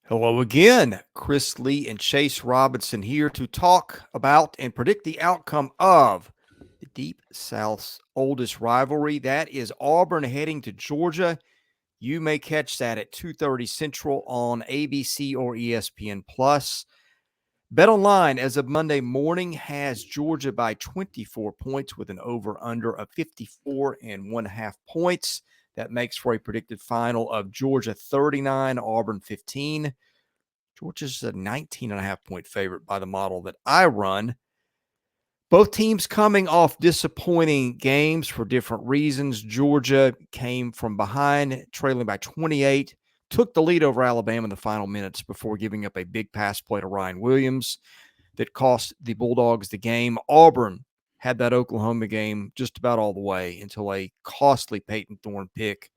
Hello again. Chris Lee and Chase Robinson here to talk about and predict the outcome of the Deep South's oldest rivalry. That is Auburn heading to Georgia. You may catch that at 2:30 Central on ABC or ESPN Plus. BetOnline, as of Monday morning, has Georgia by 24 points with an over-under of 54.5 points. That makes for a predicted final of Georgia 39, Auburn 15. Georgia's a 19.5-point favorite by the model that I run. Both teams coming off disappointing games for different reasons. Georgia came from behind, trailing by 28, took the lead over Alabama in the final minutes before giving up a big pass play to Ryan Williams that cost the Bulldogs the game. Auburn had that Oklahoma game just about all the way until a costly Peyton Thorne pick.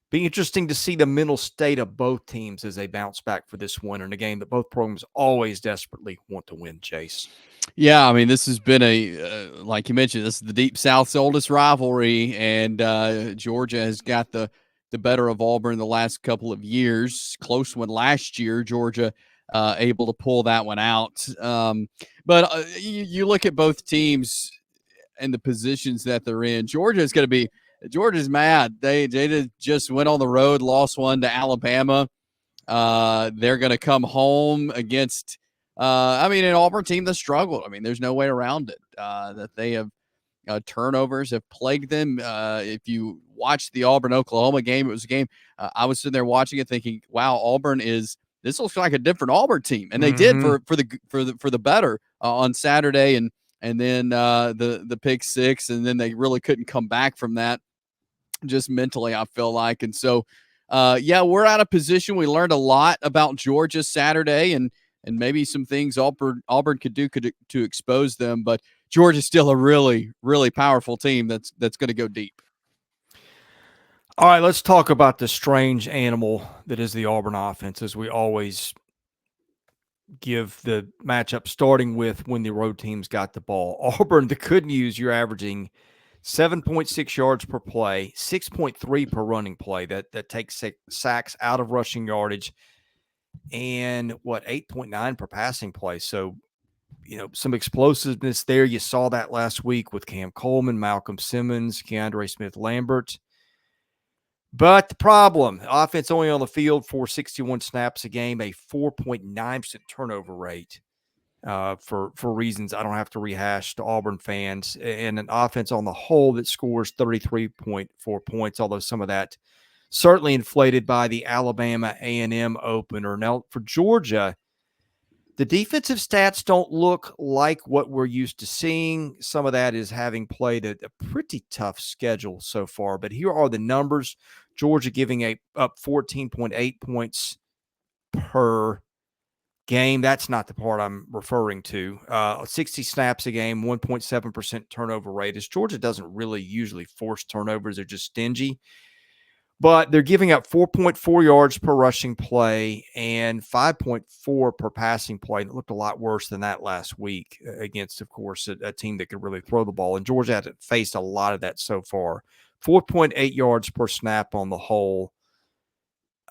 Be interesting to see the mental state of both teams as they bounce back for this one in a game that both programs always desperately want to win, Chase. Yeah, I mean, this has been like you mentioned, this is the Deep South's oldest rivalry, and Georgia has got the better of Auburn the last couple of years. Close one last year, Georgia able to pull that one out. But you look at both teams and the positions that they're in. Georgia's mad. They just went on the road, lost one to Alabama. They're going to come home against an Auburn team that struggled. I mean, there's no way around it. That they have turnovers have plagued them. If you watch the Auburn-Oklahoma game, it was a game I was sitting there watching it thinking, wow, this looks like a different Auburn team. And they did for the better on Saturday and then the pick six, and then they really couldn't come back from that just mentally, I feel like. And so we're out of position. We learned a lot about Georgia Saturday and maybe some things Auburn could do to expose them. But Georgia's still a really, really powerful team that's going to go deep. All right, let's talk about the strange animal that is the Auburn offense, as we always give the matchup starting with when the road teams got the ball. Auburn, the good news, you're averaging 7.6 yards per play, 6.3 per running play. That takes sacks out of rushing yardage, and 8.9 per passing play. So, some explosiveness there. You saw that last week with Cam Coleman, Malcolm Simmons, Smith, Lambert. But the problem, offense only on the field for 61 snaps a game, a 4.9% turnover rate for reasons I don't have to rehash to Auburn fans, and an offense on the whole that scores 33.4 points, although some of that certainly inflated by the Alabama A&M opener. Now, for Georgia, the defensive stats don't look like what we're used to seeing. Some of that is having played a pretty tough schedule so far, but here are the numbers. Georgia giving up 14.8 points per game. That's not the part I'm referring to. 60 snaps a game, 1.7% turnover rate. As Georgia doesn't really usually force turnovers, they're just stingy. But they're giving up 4.4 yards per rushing play and 5.4 per passing play. It looked a lot worse than that last week against, of course, a team that could really throw the ball. And Georgia hasn't faced a lot of that so far. 4.8 yards per snap on the whole.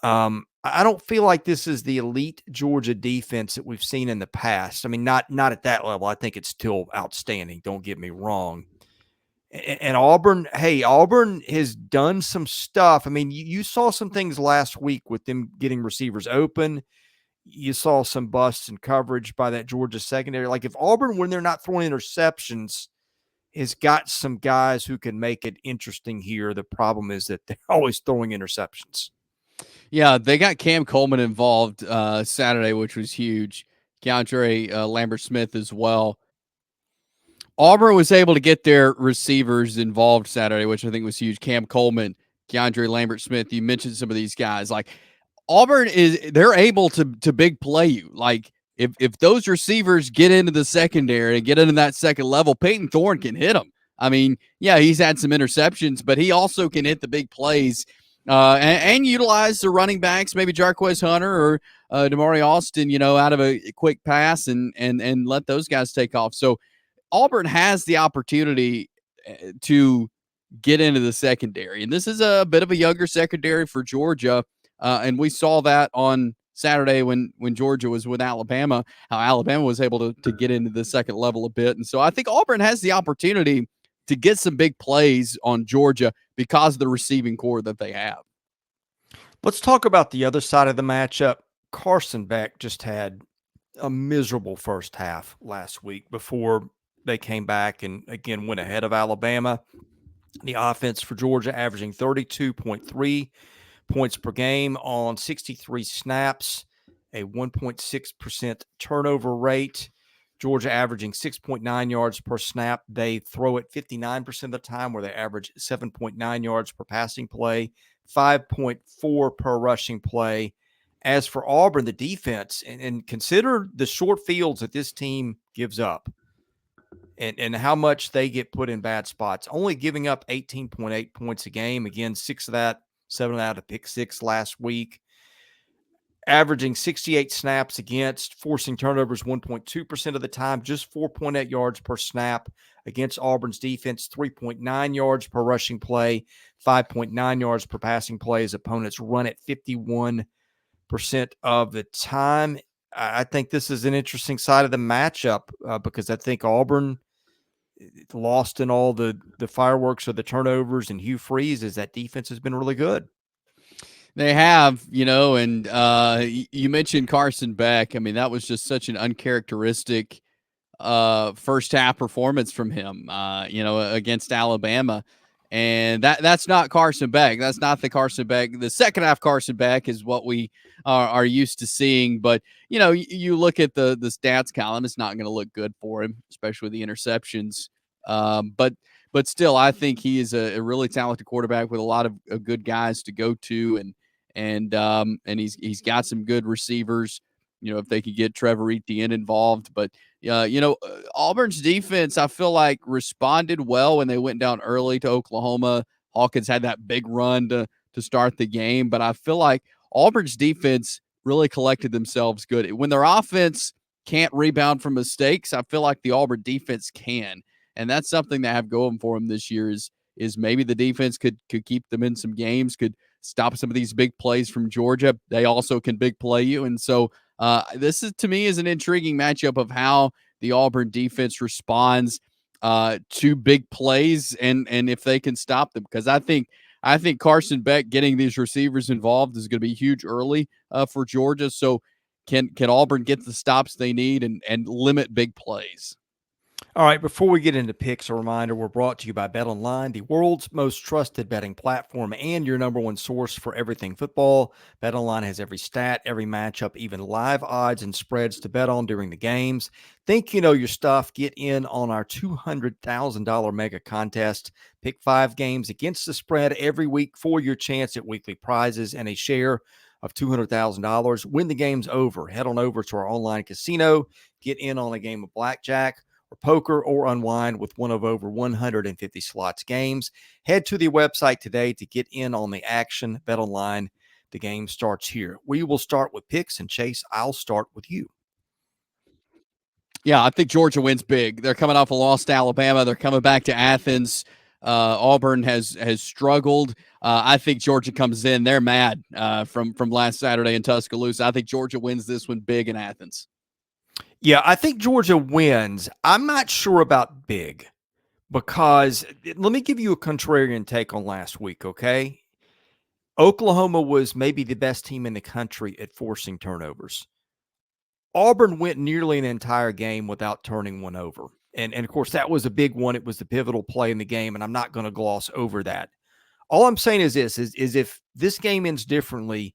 I don't feel like this is the elite Georgia defense that we've seen in the past. I mean, not at that level. I think it's still outstanding. Don't get me wrong. And Auburn has done some stuff. I mean, you saw some things last week with them getting receivers open. You saw some busts in coverage by that Georgia secondary. Like if Auburn, when they're not throwing interceptions, has got some guys who can make it interesting here. The problem is that they're always throwing interceptions. Yeah, they got Cam Coleman involved Saturday, which was huge. Lambert-Smith as well. Auburn was able to get their receivers involved Saturday, which I think was huge. Cam Coleman, Lambert-Smith. You mentioned some of these guys. Like Auburn they're able to big play you. Like if those receivers get into the secondary and get into that second level, Peyton Thorne can hit them. I mean, yeah, he's had some interceptions, but he also can hit the big plays and utilize the running backs, maybe Jarquez Hunter or Damari Austin, out of a quick pass and let those guys take off. So Auburn has the opportunity to get into the secondary, and this is a bit of a younger secondary for Georgia, and we saw that on Saturday when Georgia was with Alabama, how Alabama was able to get into the second level a bit. And so I think Auburn has the opportunity to get some big plays on Georgia because of the receiving core that they have. Let's talk about the other side of the matchup. Carson Beck just had a miserable first half last week before they came back and again went ahead of Alabama. The offense for Georgia averaging 32.3 points per game on 63 snaps, a 1.6% turnover rate. Georgia averaging 6.9 yards per snap. They throw it 59% of the time, where they average 7.9 yards per passing play, 5.4 per rushing play. As for Auburn, the defense, and consider the short fields that this team gives up and how much they get put in bad spots, only giving up 18.8 points a game. Again, 7 out of pick 6 last week. Averaging 68 snaps against, forcing turnovers 1.2% of the time, just 4.8 yards per snap against Auburn's defense, 3.9 yards per rushing play, 5.9 yards per passing play as opponents run at 51% of the time. I think this is an interesting side of the matchup because I think Auburn lost in all the fireworks of the turnovers and Hugh Freeze as that defense has been really good. They have, and you mentioned Carson Beck. I mean, that was just such an uncharacteristic first half performance from him, against Alabama. And that's not Carson Beck. That's not the Carson Beck. The second half Carson Beck is what we are used to seeing. But, you look at the stats column, it's not going to look good for him, especially with the interceptions. But still, I think he is a really talented quarterback with a lot of good guys to go to, and he's got some good receivers. If they could get Trevor Etienne involved, but Auburn's defense, I feel like, responded well when they went down early to Oklahoma. Hawkins had that big run to start the game, but I feel like Auburn's defense really collected themselves good. When their offense can't rebound from mistakes, I feel like the Auburn defense can. And that's something they have going for them this year is maybe the defense could keep them in some games, could stop some of these big plays from Georgia. They also can big play you. And so this is, to me, is an intriguing matchup of how the Auburn defense responds to big plays and if they can stop them. Because I think Carson Beck getting these receivers involved is going to be huge early for Georgia. So can Auburn get the stops they need and limit big plays? All right, before we get into picks, a reminder, we're brought to you by BetOnline, the world's most trusted betting platform and your number one source for everything football. BetOnline has every stat, every matchup, even live odds and spreads to bet on during the games. Think you know your stuff? Get in on our $200,000 mega contest. Pick 5 games against the spread every week for your chance at weekly prizes and a share of $200,000. When the game's over, head on over to our online casino, get in on a game of blackjack or poker, or unwind with one of over 150 slots games. Head to the website today to get in on the action. Bet online. The game starts here. We will start with picks, and Chase, I'll start with you. Yeah, I think Georgia wins big. They're coming off a loss to Alabama. They're coming back to Athens. Auburn has struggled. I think Georgia comes in. They're mad from last Saturday in Tuscaloosa. I think Georgia wins this one big in Athens. Yeah, I think Georgia wins. I'm not sure about big because let me give you a contrarian take on last week, okay? Oklahoma was maybe the best team in the country at forcing turnovers. Auburn went nearly an entire game without turning one over. And of course, that was a big one. It was the pivotal play in the game, and I'm not going to gloss over that. All I'm saying is this, is if this game ends differently,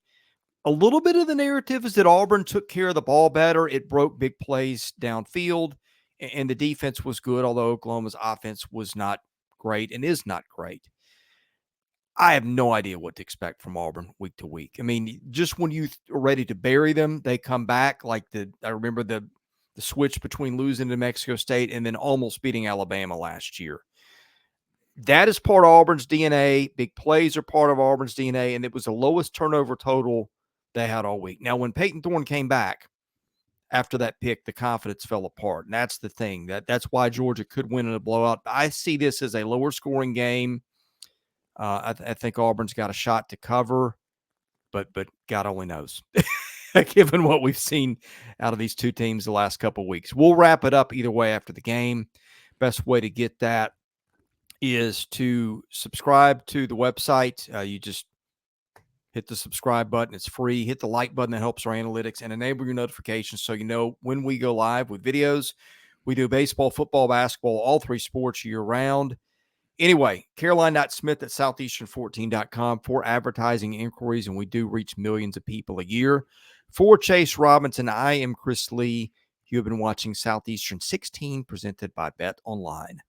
a little bit of the narrative is that Auburn took care of the ball better. It broke big plays downfield, and the defense was good, although Oklahoma's offense was not great and is not great. I have no idea what to expect from Auburn week to week. I mean, just when you are ready to bury them, they come back. I remember the switch between losing to Mexico State and then almost beating Alabama last year. That is part of Auburn's DNA. Big plays are part of Auburn's DNA, and it was the lowest turnover total they had all week. Now, when Peyton Thorne came back after that pick, the confidence fell apart, and that's the thing. That's why Georgia could win in a blowout. I see this as a lower scoring game. I think Auburn's got a shot to cover, but God only knows. given what we've seen out of these two teams the last couple of weeks. We'll wrap it up either way after the game. Best way to get that is to subscribe to the website. You just hit the subscribe button. It's free. Hit the like button. That helps our analytics, and enable your notifications so you know when we go live with videos. We do baseball, football, basketball, all three sports year round. Anyway, caroline.smith at southeastern14.com for advertising inquiries, and we do reach millions of people a year. For Chase Robinson, I am Chris Lee. You have been watching Southeastern 16 presented by Bet Online.